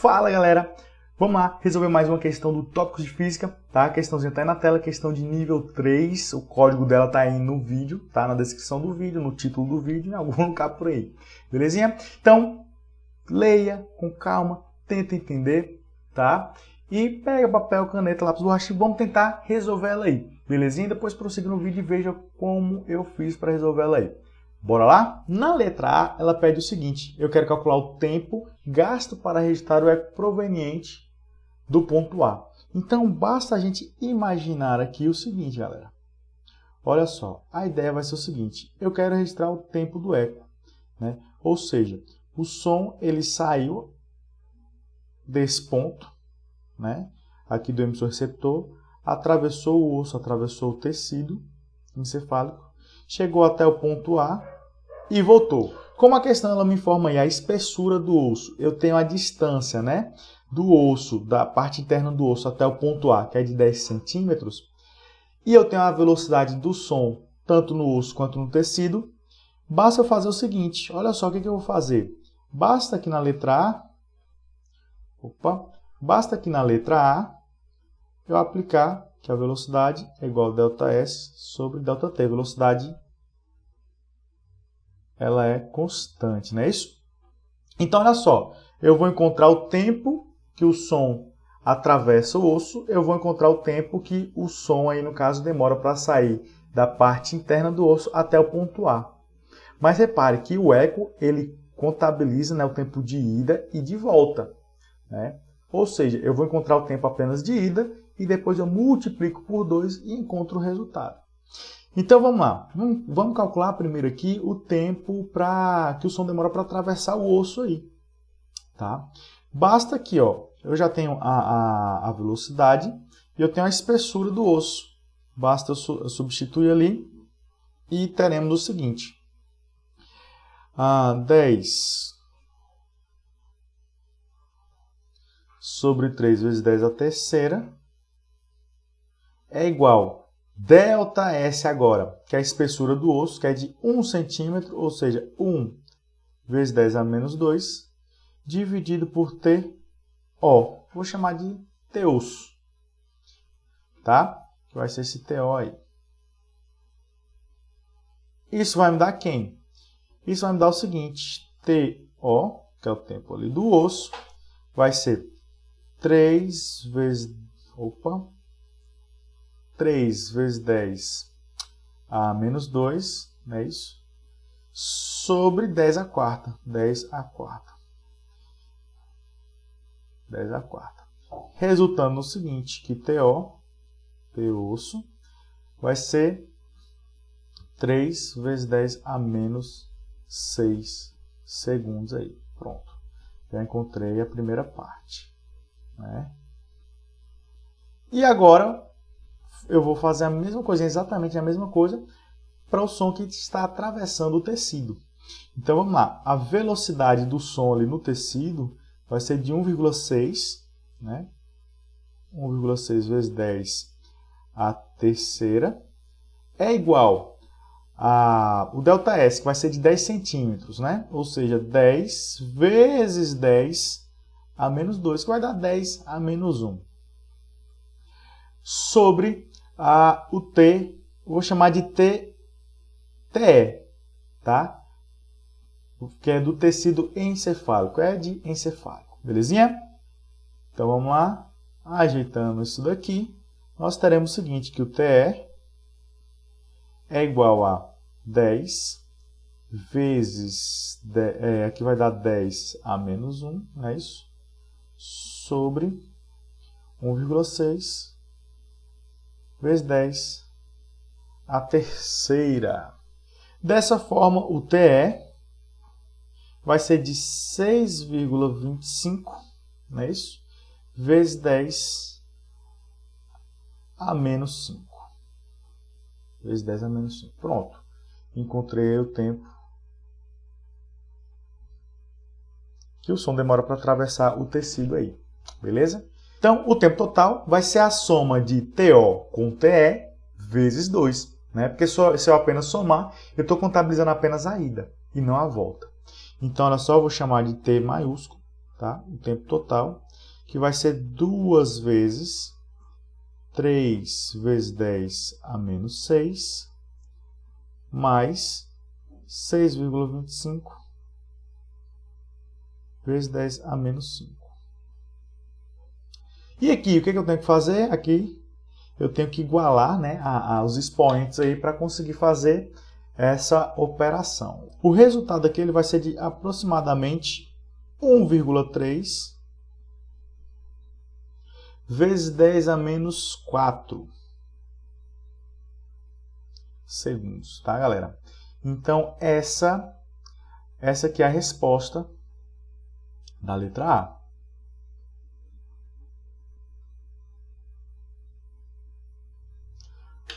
Fala galera, vamos lá resolver mais uma questão do Tópicos de Física, tá? A questãozinha tá aí na tela, questão de nível 3, o código dela tá aí no vídeo, tá? Na descrição do vídeo, no título do vídeo, em algum lugar por aí, belezinha? Então, leia com calma, tenta entender, tá? E pega papel, caneta, lápis, borracha e vamos tentar resolver ela aí, belezinha? Depois prossiga no vídeo e veja como eu fiz para resolver ela aí. Bora lá? Na letra A, ela pede o seguinte, eu quero calcular o tempo gasto para registrar o eco proveniente do ponto A. Então, basta a gente imaginar aqui o seguinte, galera. Olha só, a ideia vai ser o seguinte, eu quero registrar o tempo do eco, né? Ou seja, o som ele saiu desse ponto, né? Aqui do emissor receptor, atravessou o osso, atravessou o tecido encefálico, chegou até o ponto A e voltou. Como a questão ela me informa aí a espessura do osso, eu tenho a distância, né, do osso, da parte interna do osso até o ponto A, que é de 10 centímetros, e eu tenho a velocidade do som, tanto no osso quanto no tecido, basta eu fazer o seguinte, olha só o que eu vou fazer. Basta aqui na letra A, eu aplicar que a velocidade é igual a ΔS sobre ΔT. A velocidade ela é constante, não é isso? Então, olha só, eu vou encontrar o tempo que o som atravessa o osso, eu vou encontrar o tempo que o som, aí no caso, demora para sair da parte interna do osso até o ponto A. Mas repare que o eco, ele contabiliza, né, o tempo de ida e de volta, né? Ou seja, eu vou encontrar o tempo apenas de ida e depois eu multiplico por 2 e encontro o resultado. Então vamos lá, vamos calcular primeiro aqui o tempo que o som demora para atravessar o osso aí, tá? Basta aqui, ó, eu já tenho a velocidade e eu tenho a espessura do osso. Basta eu substituir ali e teremos o seguinte, 10 sobre 3 vezes 10 à terceira é igual ΔS agora, que é a espessura do osso, que é de 1 centímetro, ou seja, 1 vezes 10 a menos 2, dividido por TO. Vou chamar de T-osso, tá? Que vai ser esse TO aí. Isso vai me dar quem? Isso vai me dar o seguinte, TO, que é o tempo ali do osso, vai ser 3 vezes 10 a menos 2, não é isso? Sobre 10 à quarta. 10 à quarta. 10 à quarta. Resultando no seguinte, que TO, T-osso, vai ser 3 vezes 10 a menos 6 segundos aí. Pronto. Já encontrei a primeira parte, né? E agora eu vou fazer a mesma coisa, exatamente a mesma coisa, para o som que está atravessando o tecido. Então vamos lá, a velocidade do som ali no tecido vai ser de 1,6, né? 1,6 vezes 10 à terceira é igual o ΔS, que vai ser de 10 centímetros, né? Ou seja, 10 vezes 10 a menos 2, que vai dar 10 a menos 1. Sobre o T, vou chamar de TE, tá? Que é do tecido encefálico, é de encefálico, belezinha? Então vamos lá, ajeitando isso daqui, nós teremos o seguinte, que o TE é igual a 10 vezes, aqui vai dar 10 a menos 1, não é isso? Sobre 1,6 vezes 10 à terceira. Dessa forma, o TE vai ser de 6,25, não é isso? Vezes 10 a menos 5. Vezes 10 a menos 5. Pronto. Encontrei o tempo que o som demora para atravessar o tecido aí. Beleza? Então, o tempo total vai ser a soma de TO com TE vezes 2. Né? Porque se eu apenas somar, eu estou contabilizando apenas a ida e não a volta. Então, olha só, eu vou chamar de T maiúsculo, tá? O tempo total, que vai ser 2 vezes 3 vezes 10 a menos 6, mais 6,25 vezes 10 a menos 5. E aqui, o que eu tenho que fazer? Aqui eu tenho que igualar, né, os expoentes aí para conseguir fazer essa operação. O resultado aqui ele vai ser de aproximadamente 1,3 vezes 10 a menos 4 segundos, tá, galera? Então, essa aqui é a resposta da letra A.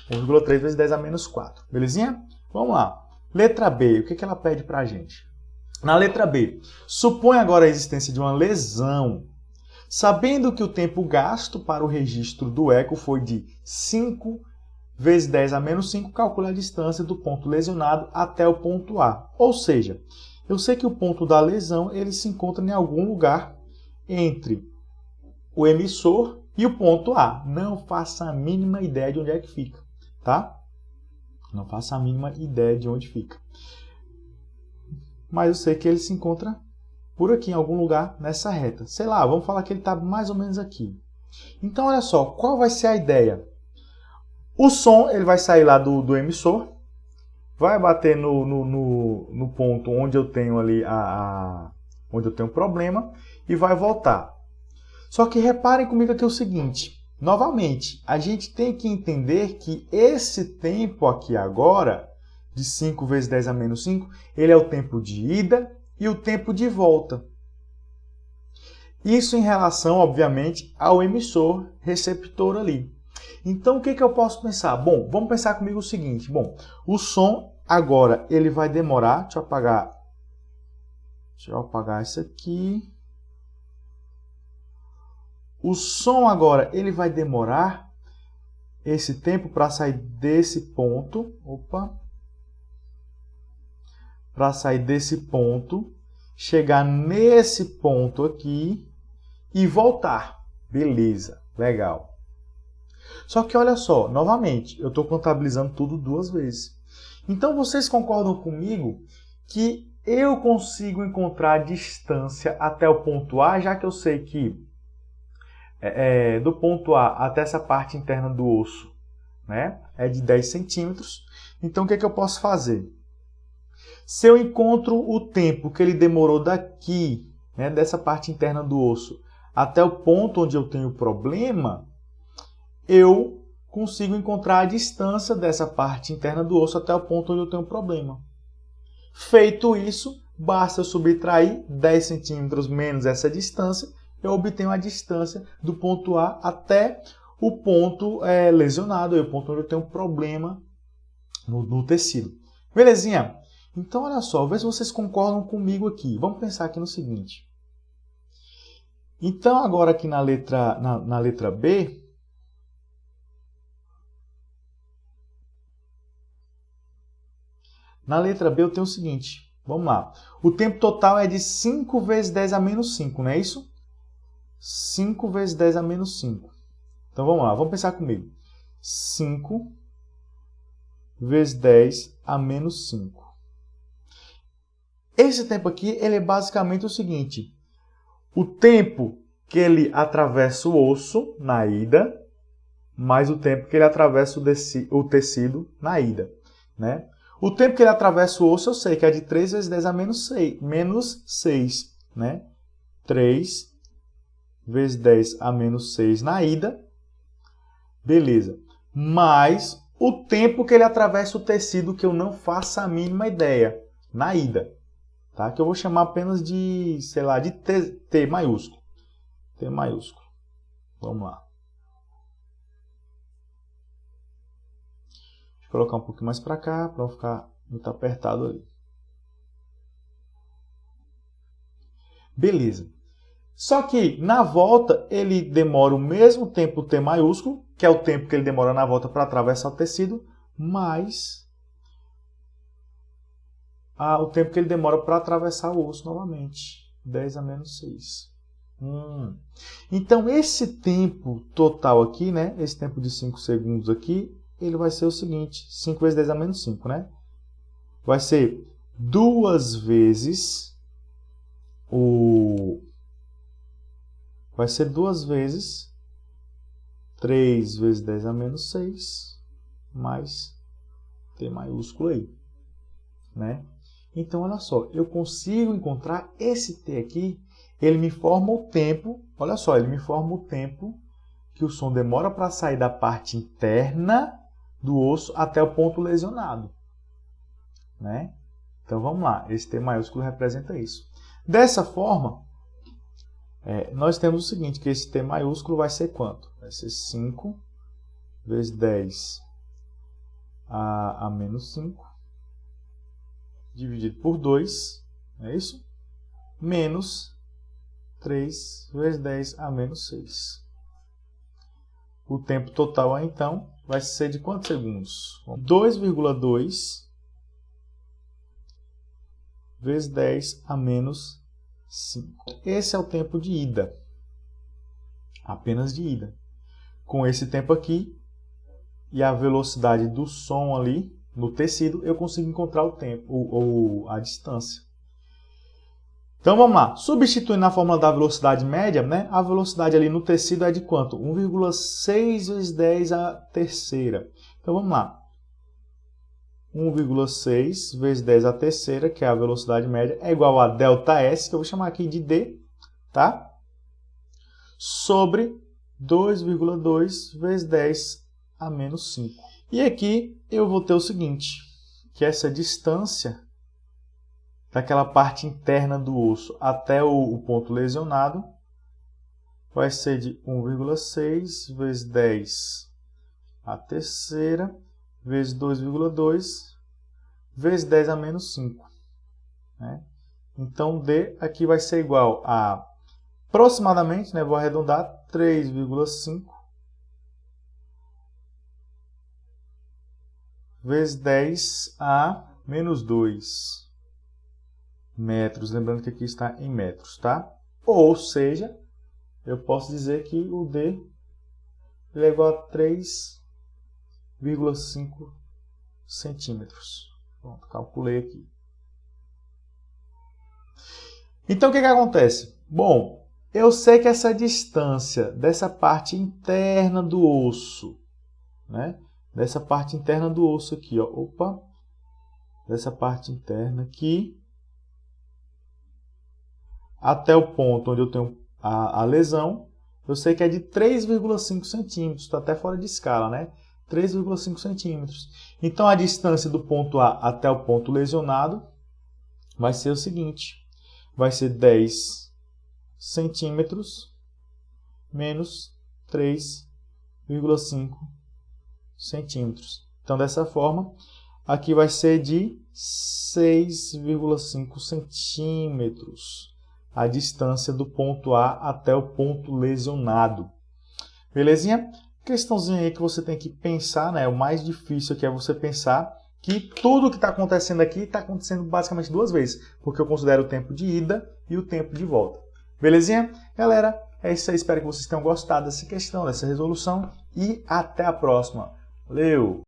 (1,3 vezes 10 a menos 4. Belezinha? Vamos lá. Letra B, o que ela pede para a gente? Na letra B, supõe agora a existência de uma lesão, sabendo que o tempo gasto para o registro do eco foi de 5 vezes 10 a menos 5, calcule a distância do ponto lesionado até o ponto A. Ou seja, eu sei que o ponto da lesão ele se encontra em algum lugar entre o emissor e o ponto A. Não faço a mínima ideia de onde é que fica, tá? Não faço a mínima ideia de onde fica. Mas eu sei que ele se encontra por aqui, em algum lugar nessa reta. Sei lá, vamos falar que ele está mais ou menos aqui. Então, olha só, qual vai ser a ideia? O som ele vai sair lá do emissor, vai bater no ponto onde eu tenho ali onde eu tenho problema e vai voltar. Só que reparem comigo aqui o seguinte, novamente, a gente tem que entender que esse tempo aqui agora, de 5 vezes 10 a menos 5, ele é o tempo de ida e o tempo de volta. Isso em relação, obviamente, ao emissor receptor ali. Então, o que eu posso pensar? Bom, vamos pensar comigo o seguinte. Bom, o som agora ele vai demorar. Deixa eu apagar isso aqui. O som agora ele vai demorar esse tempo para sair desse ponto. Para sair desse ponto, chegar nesse ponto aqui e voltar. Beleza, legal. Só que olha só, novamente, eu estou contabilizando tudo 2 vezes. Então vocês concordam comigo que eu consigo encontrar a distância até o ponto A, já que eu sei que do ponto A até essa parte interna do osso, né, é de 10 centímetros. Então o que eu posso fazer? Se eu encontro o tempo que ele demorou daqui, né, dessa parte interna do osso, até o ponto onde eu tenho problema, eu consigo encontrar a distância dessa parte interna do osso até o ponto onde eu tenho problema. Feito isso, basta eu subtrair 10 centímetros menos essa distância, eu obtenho a distância do ponto A até o ponto lesionado, o ponto onde eu tenho problema no tecido. Belezinha? Então, olha só, vê se vocês concordam comigo aqui. Vamos pensar aqui no seguinte. Então, agora aqui na letra B, na letra B eu tenho o seguinte, vamos lá. O tempo total é de 5 vezes 10 a menos 5, não é isso? 5 vezes 10 a menos 5. Então vamos lá, vamos pensar comigo. 5 vezes 10 a menos 5. Esse tempo aqui ele é basicamente o seguinte. O tempo que ele atravessa o osso na ida, mais o tempo que ele atravessa o tecido na ida, né? O tempo que ele atravessa o osso, eu sei que é de 3 vezes 10 a menos 6, né? 3 vezes 10 a menos 6 na ida, beleza. Mais o tempo que ele atravessa o tecido, que eu não faço a mínima ideia, na ida. Tá? Que eu vou chamar apenas de, sei lá, de T maiúsculo. T maiúsculo. Vamos lá. Deixa eu colocar um pouquinho mais para cá, para não ficar muito apertado ali. Beleza. Só que na volta ele demora o mesmo tempo T maiúsculo, que é o tempo que ele demora na volta para atravessar o tecido, mais o tempo que ele demora para atravessar o osso novamente, 10 a menos 6. Então, esse tempo total aqui, né? Esse tempo de 5 segundos aqui, ele vai ser o seguinte. 5 vezes 10 a menos 5, né? Vai ser 2 vezes Vai ser 2 vezes 3 vezes 10 a menos 6, mais T maiúsculo aí, né? Então, olha só, eu consigo encontrar esse T aqui, ele me forma o tempo, olha só, ele me forma o tempo que o som demora para sair da parte interna do osso até o ponto lesionado, né? Então, vamos lá, esse T maiúsculo representa isso. Dessa forma, nós temos o seguinte, que esse T maiúsculo vai ser quanto? Vai ser 5 vezes 10 a menos 5, dividido por 2, é isso? Menos 3 vezes 10 a menos 6. O tempo total, aí, então, vai ser de quantos segundos? 2,2 vezes 10 a menos 5. Esse é o tempo de ida. Apenas de ida. Com esse tempo aqui e a velocidade do som ali no tecido, eu consigo encontrar o tempo, ou a distância. Então vamos lá. Substituindo na fórmula da velocidade média, né? A velocidade ali no tecido é de quanto? 1,6 vezes 10 a terceira. Então vamos lá. 1,6 vezes 10 a terceira, que é a velocidade média, é igual a ΔS, que eu vou chamar aqui de D, tá? Sobre 2,2 vezes 10 a menos 5. E aqui eu vou ter o seguinte, que essa distância daquela parte interna do osso até o ponto lesionado vai ser de 1,6 vezes 10 a terceira vezes 2,2 vezes 10 a menos 5. Né? Então, D aqui vai ser igual a aproximadamente, né, vou arredondar, 3,5 vezes 10 a menos 2 metros. Lembrando que aqui está em metros, tá? Ou seja, eu posso dizer que o D é igual a 3,5 centímetros. Pronto, calculei aqui. Então, o que acontece? Bom, eu sei que essa distância dessa parte interna do osso, né? Dessa parte interna do osso aqui, ó. Opa! Dessa parte interna aqui até o ponto onde eu tenho a lesão, eu sei que é de 3,5 centímetros. Está até fora de escala, né? 3,5 centímetros. Então, a distância do ponto A até o ponto lesionado vai ser o seguinte. Vai ser 10 centímetros menos 3,5 centímetros. Então, dessa forma, aqui vai ser de 6,5 centímetros a distância do ponto A até o ponto lesionado. Belezinha? Questãozinha aí que você tem que pensar, né? O mais difícil aqui é você pensar que tudo que está acontecendo aqui está acontecendo basicamente 2 vezes, porque eu considero o tempo de ida e o tempo de volta. Belezinha? Galera, é isso aí. Espero que vocês tenham gostado dessa questão, dessa resolução, e até a próxima. Valeu!